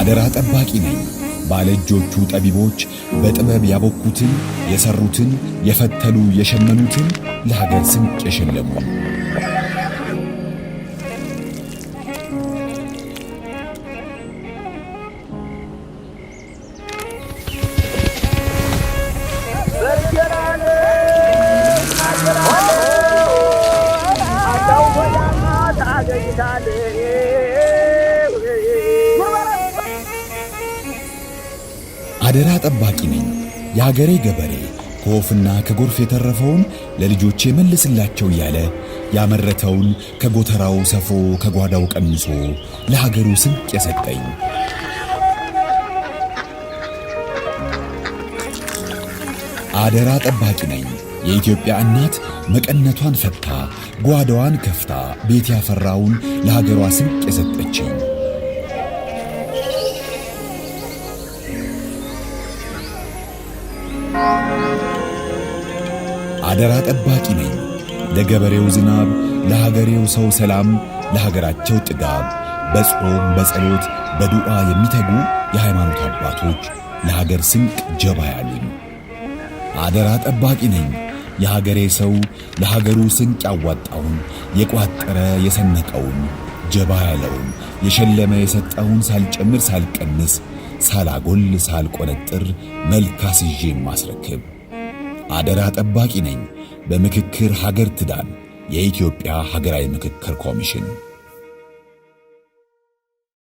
አደራ ጠባቂ ነኝ። ባለእጆቹ ጠቢቦች በጥበብ ያቦኩትን የሰሩትን የፈተሉ የሸመኑትን ለሀገር ስንቅ የሸለሙ አደራ ጠባቂ ነኝ። የሀገሬ ገበሬ ከወፍና ከጎርፍ የተረፈውን ለልጆቼ መልስላቸው እያለ ያመረተውን ከጎተራው ሰፍሮ ከጓዳው ቀንሶ ለሀገሩ ስንቅ የሰጠኝ አደራ ጠባቂ ነኝ። የኢትዮጵያ እናት መቀነቷን ፈታ ጓዳዋን ከፍታ ቤት ያፈራውን ለሀገሯ ስንቅ የሰጠችኝ አደራ ጠባቂ ነኝ። ለገበሬው ዝናብ ለሀገሬው ሰው ሰላም ለሀገራቸው ጥጋብ በጾም በጸሎት በዱዓ የሚተጉ የሃይማኖት አባቶች ለሀገር ስንቅ ጀባ ያሉኝ አደራ ጠባቂ ነኝ። የሀገሬ ሰው ለሀገሩ ስንቅ ያዋጣውን የቋጠረ የሰነቀውን ጀባ ያለውን የሸለመ የሰጠውን ሳልጨምር ሳልቀንስ ሳላጎል ሳልቆነጥር መልካስ ይዤ ማስረክብ አደራ ጠባቂ ነኝ። በምክክር ሀገር ትዳን የኢትዮጵያ ሀገራዊ ምክክር ኮሚሽን